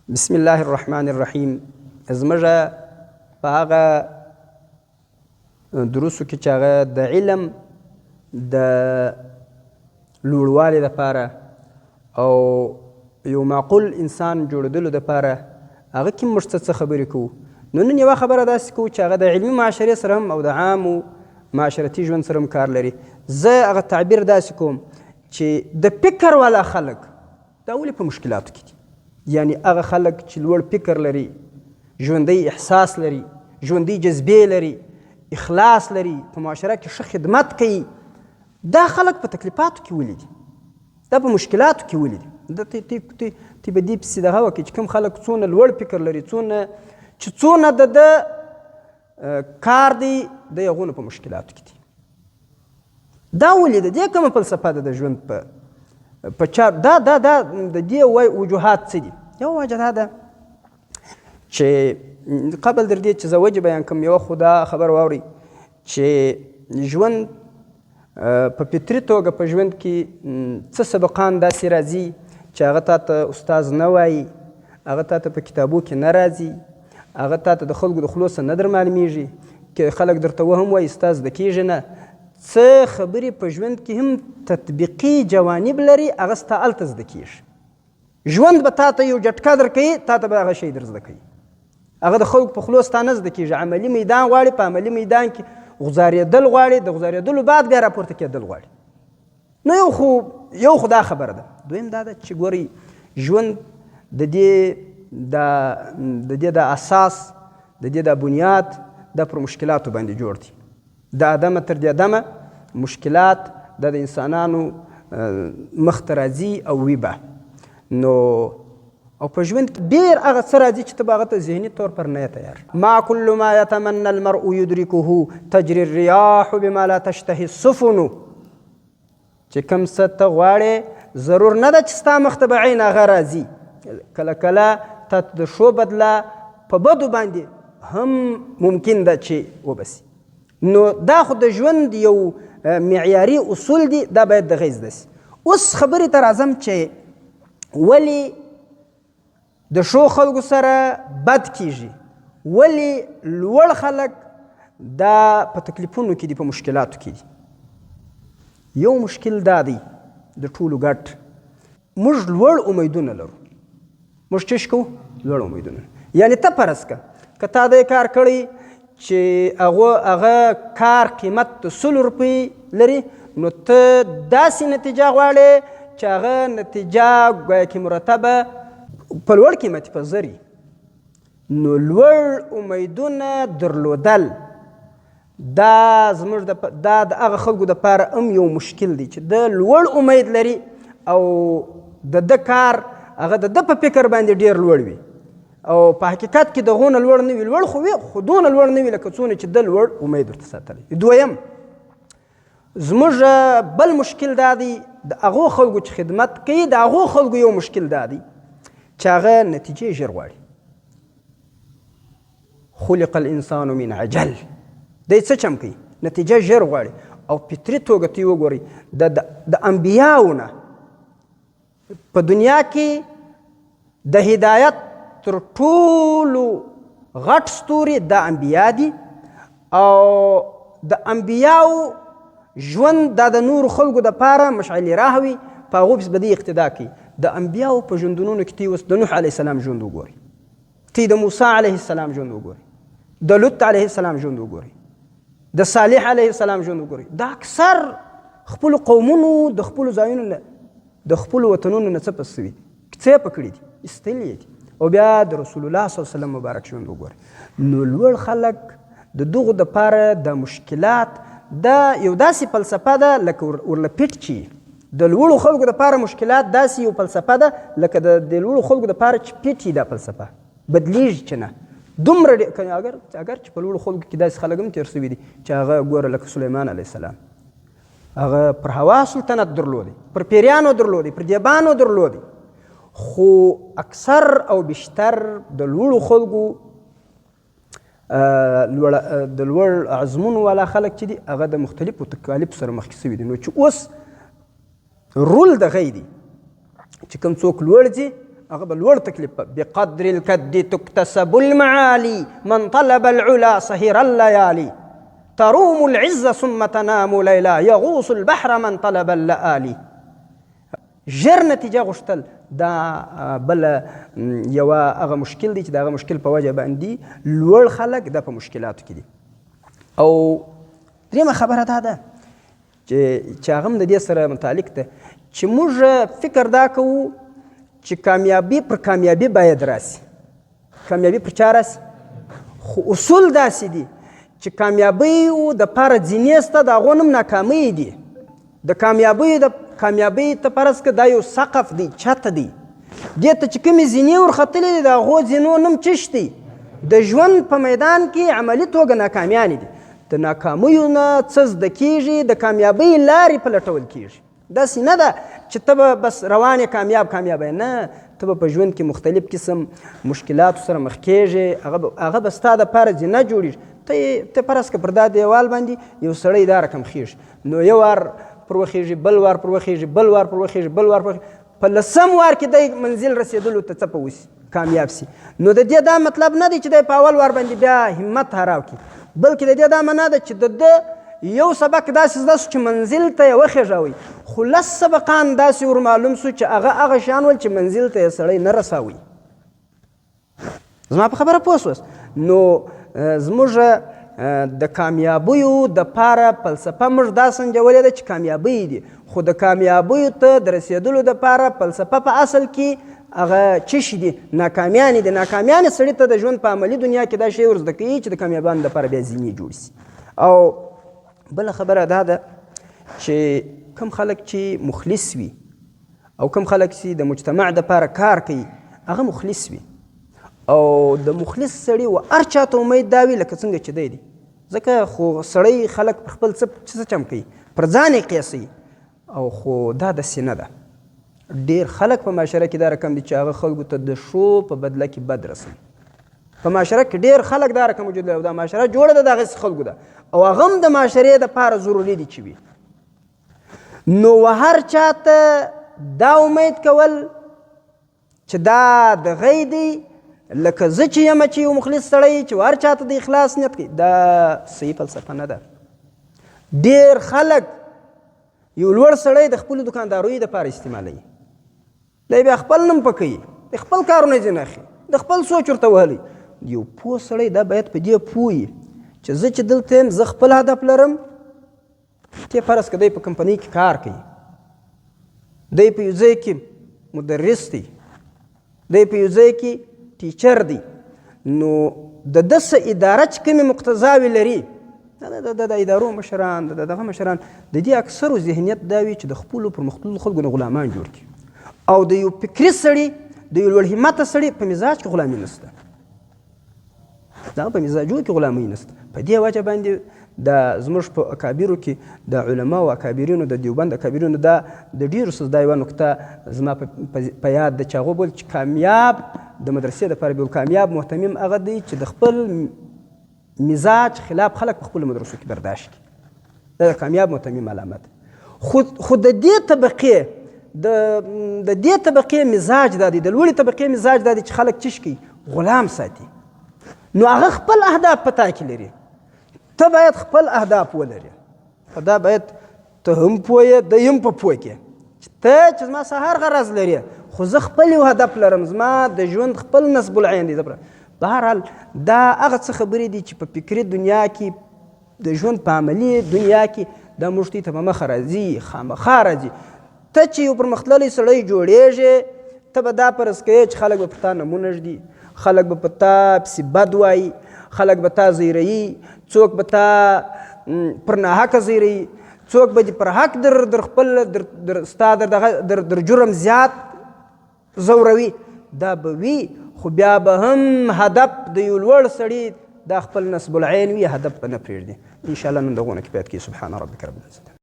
بسم الله الرحمن الرحیم. زموږه په هغه دروسو کې چې هغه د علم د لوړوالي دپاره او یو معقول انسان جوړېدلو دپاره هغه کې موږ څه خبرې کوو. نو نن یوه خبره داسې کوو چې هغه د علمي معاشرې سره هم او د عامو معاشرتي ژوند سره هم کار لري. زه هغه تعبیر داسې کوم چې د فکر والا خلک دا ولې په مشکلاتو کې دي. یعنی هغه خلک چې لوړ فکر لري، ژوندی احساس لري، ژوندی جذبې لري، اخلاص لري، په معاشره کې ښه خدمت کوي، دا خلک په تکلیفاتو کې ولې دي؟ دا په مشکلاتو کې ولې دي؟ تی به دې پسې دغه وکړي چې کوم خلک څونه لوړ فکر لري، څونه د کار دی د هغونه په مشکلاتو کې دي. دا ولې د دې کومه فلسفه ده د ژوند په چار دا د دې وجوهات څه دي؟ یوه وجه دا ده چې قبل در دې چې زه وجه بیان کوم، یوه خو دا خبر واورئ چې ژوند په فطري توګه په ژوند کې څه سبقان داسې راځي چې هغه تا ته استاذ نه وایي، هغه تا ته په کتابو کې نه راځي، هغه تا ته د خلکو د خولو څخه نه در معلومیږي، که خلک درته وهم وایي ستا زده کېږي نه. څه خبرې په ژوند کې هم تطبیقي جوانب لري، هغه ستا هلته زده کېږي. ژوند به تا ته یو جټکه درکوي، تا ته به هغه شی در زده کوي. هغه د خلکو په خولو ستا نه زده کېږي. عملي میدان غواړي، په عملي میدان کې غزارېدل غواړي، د غزارېدلو بعد بیا راپورته کېدل غواړي. نو یو خو دا خبره ده. دویم دا ده چې ګورئ ژوند د دې د اساس، د دې د بنیاد دا پر مشکلاتو باندې جوړ دی. د ادمه تر دې ادمه مشکلات دا د انسانانو مخ ته راځي او وي به. نو او په ژوند کې ډېر هغه څه راځي چې ته به هغه ته ذهني طور پر نه یې تیار. ما کل ما یتمنى المرء یدرکه تجري الریاح بما لا تشتهي السفن. چې کوم څه ته غواړې ضرور نه ده چې ستا مخ ته به عین هغه راځي. کله کله تا د ښو بدله په بدو باندې هم ممکن ده چې وبسي. نو دا خو د ژوند یو معیاري اصول دي، دا باید دغه زده سي. اوس خبرې ته راځم چې ولې د ښو خلکو سره بد کیږي، ولې لوړ خلک دا په تکلیفونو کې دي، په مشکلاتو کې دي. یو مشکل دا دی د ټولو ګډ، موږ لوړ امیدونه لرو. موږ څه کوو؟ لوړ امیدونه. یعنې ته فرض کړه که تا دا کار کړی چې هغه کار قیمت د 100 روپۍ لري، نو ته داسې نتیجه غواړې چې هغه نتیجه ګویا کې مرتبه په لوړ قیمت په زر وي. نو لوړ امیدونه درلودل دا زموږ دا د هغه خلکو دپاره هم یو مشکل دی چې د لوړ امید لري او د ده کار هغه د ده په فکر باندې ډېر لوړ وي او په حقیقت کې دغونه لوړ نه وي. لوړ خو وي خو دونه لوړ نه وي لکه څونه چې د لوړ امید ورته ساتلی. دویم زموږ بل مشکل دا دی د هغو خلکو چې خدمت کوي، د هغو خلکو یو مشکل دا دی چې هغه نتیجې ژر غواړي. خلق الانسان من عجل. دی څه چم کوي؟ نتیجه ژر غواړي. او فطري توګه ته یې وګورئ د انبیاو نه په دنیا کې د هدایت تر ټولو غټ ستوري دا انبیا دي او د انبیاو ژوند دا د نورو خلکو دپاره مشعل راح وي، په هغو پسې به دوی اقتدا کوي. د انبیاو په ژوندونونو کې تی اوس د نوح علیه السلام ژوند وګورئ، تی د موسی علیه السلام ژوند وګورئ، د لوط علیه السلام ژوند وګورئ، د صالح علیه السلام ژوند وګورئ. دا اکثر خپلو قومونو د خپلو ځایونو نه د خپلو وطنونو نه څه پس سوي دي، څه یې پکړي دي، ایستلي یې دي. او بیا د رسول الله صلی الله علیه وسلم مبارک ژوند وګورئ. نو لوړ خلک د دغو دپاره د مشکلات دا یو داسې فلسفه ده لکه ورله پټ چې د لوړو خلکو دپاره مشکلات داسې یو فلسفه ده لکه د لوړو خلکو دپاره چې پټ دا فلسفه بدلیږي چې نه دومره اگر چې په لوړو خلکو کې داسې خلک هم تېر سوي دي چې هغه ګوره لکه سلیمان علیه السلام، هغه پر هوا سلطنت درلودی، پر پیریانو درلودی، پر دیبانو درلودی. خو اکثر او بیشتر د لوړو خلکو د لوړ عزمونو والا خلک چې دي هغه د مختلفو تکالیفو سره مخکې سوي دي. نو چې اوس رول دغه دی چې کوم څوک لوړ ځي هغه به لوړ تکلیف بقدر الکد تکتسب المعالي من طلب العلا سهر الليالي تروم العز ثم تنام ليلا يغوص البحر من طلب اللآلي. ژر نتیجه غوښتل دا بله یوه هغه مشکل دی چې د هغه مشکل په وجه باندې لوړ خلک دا په مشکلاتو کې دي. او درېیمه خبره دا ده چې هغه هم د دې سره متعلق ده چې موږ فکر دا کوو چې کامیابي پر کامیابي باید راسي، کامیابي پر چا راسي، خو اصول داسې دي چې کامیابیو دپاره ځینې سته د هغو نوم ناکامۍ دي. د کامیابۍ ته فرض که دا یو سقف دی، چت دی، دې ته چې کومې زینې ورختلې دي د هغو زینو نوم چش دی؟ د ژوند په میدان کې عملي توګه ناکامیانې دي. د ناکامیو نه څه زده کېږي، د کامیابۍ لارې پلټول کېږي. داسې نه ده چې ته به بس روان یې کامیابه، نه، ته به په ژوند کې مختلف قسم مشکلاتو سره مخ کېږې، هغه به ستا دپاره زینه جوړېږي. ته فرض که پر دا دیوال باندې یو سړی دا رقم خېږي، نو یو وار پر وخېږي، بل وار پر وخېږي، بل وار پر وخېږي، بل وار پر په لسم وار کې دی منزل رسېدلو ته څه په وسي، کامیاب سي. نو د دې دا مطلب نه دی چې دی په اول وار باندې بیا همت هراو کړي، بلکې د دې دا معنا ده چې د ده یو سبق داسې زده سو چې منزل ته یې وخېژوئ، خو لس سبقان داسې ور معلوم سو چې هغه شیان ول چې منزل ته یې سړی نه رساوي. زما په خبره پوه سوست؟ نو زموږ د کامیابیو دپاره فلسفه موږ دا سنجولې ده چې کامیابۍ دي، خو د کامیابیو ته د رسېدلو دپاره فلسفه په اصل کې هغه څه شي دي؟ ناکامیانې دي. ناکامیانې سړي ته د ژوند په عملي دنیا کې دا شی ور زده کوي چې د کامیابانو دپاره بیا زینې جوړ سي. او بله خبره دا ده چې کم خلک چې مخلص وي او کم خلک چې د مجتمع دپاره کار کوي هغه مخلص وي، او د مخلص سړي و هر چاته امید دا وي لکه څنګه چې دی ځکه خو سړی خلک پر خپل څه چم کوي، پر ځان یې قیاسوي. او خو دا داسې نه ده. ډېر خلک په معاشره کې دا رقم دي چې هغه خلکو ته د ښو په بدله کې بد رسوي. په معاشره کې ډېر خلک دا رقم موجود لري او دا معاشره جوړه ده د هغسې خلکو ده، او هغه هم د معاشرې دپاره ضروري دي چې وي. نو هر چاته دا امید کول چې دا د غی دی لکه زه چې یم چې یو مخلص سړی چې هر چاته د اخلاص نیت کوي، دا صحیح فلسفه نه ده. ډېر خلک یو لوړ سړی د خپلو دکاندارویو دپاره استعمالوي، دی بیا خپل نوم پکوي، د خپل کارونه ځینې اخلي، د خپل سوچ ورته وهلی. یو پوه سړی دا باید په دې پوه وي چې زه چې دلته یم زه خپل هدف لرم. ته فرض که دی په کمپنۍ کې کار کوي، دی په یو ځای کې مدرس دی، دی په یو ځای کې ټیچر دی، نو د ده څه اداره چې کومې مقتضاوې لري، د ادارو مشران، د دغه مشران، د دې اکثرو ذهنیت دا وي چې د خپلو پرمختللو خلکو نه غلامان جوړ کړي. او د یو فکري سړي، د یو لوړ همته سړي په مزاج کې غلامي نشته، دغه په مزاجو کې غلامي نشته. په دې وجه باندې د زموږ په اکابرو کې د علماو اکابرینو، د دیوبند اکابرینو، دا د ډېرو څه دا یوه نکته زما په یاد ده چې هغو بول چې کامیاب د مدرسې دپاره بول کامیاب محتمم هغه دی چې د خپل مزاج خلاف خلک په خپلو مدرسو کې برداشت کړي. دا د کامیاب محتمم علامه ده. خو د دې طبقې د دې طبقې مزاج دا دی، د لوړې طبقې مزاج دا دی چې خلک چش کوي؟ غلام ساتي. نو هغه خپل اهداف په تا کې لري، ته باید خپل اهداف ولري. په دا باید ته هم پوه یې، دی هم په پوه کې چې ته چې زما سهار غرض لري، خو زه خپل یو هدف لرم، زما د ژوند خپل نصب العین دی. بهرحال دا هغه څه خبرې دي چې په فکري دنیا کې، د ژوند په عملي دنیا کې دا موږ ته په مخه راځي، خامخا راځي. ته چې یو پرمختللی سړی جوړېږې، ته به دا فرض کوې چې خلک به په تا نمونه ږدي، خلک به په تا پسې بد وایي، خلک به تا زیروي، څوک به تا پر ناحقه زیروي، څوک به دې پر حق در خپل ستا در جرم زیات زوروي. دا به وي، خو بیا به هم هدف د یو لوړ سړي دا خپل نصب العین وي، هدف به نه پرېږدي. انشاءالله نن دغونه کفایت کوي. سبحان ربک رب العزة.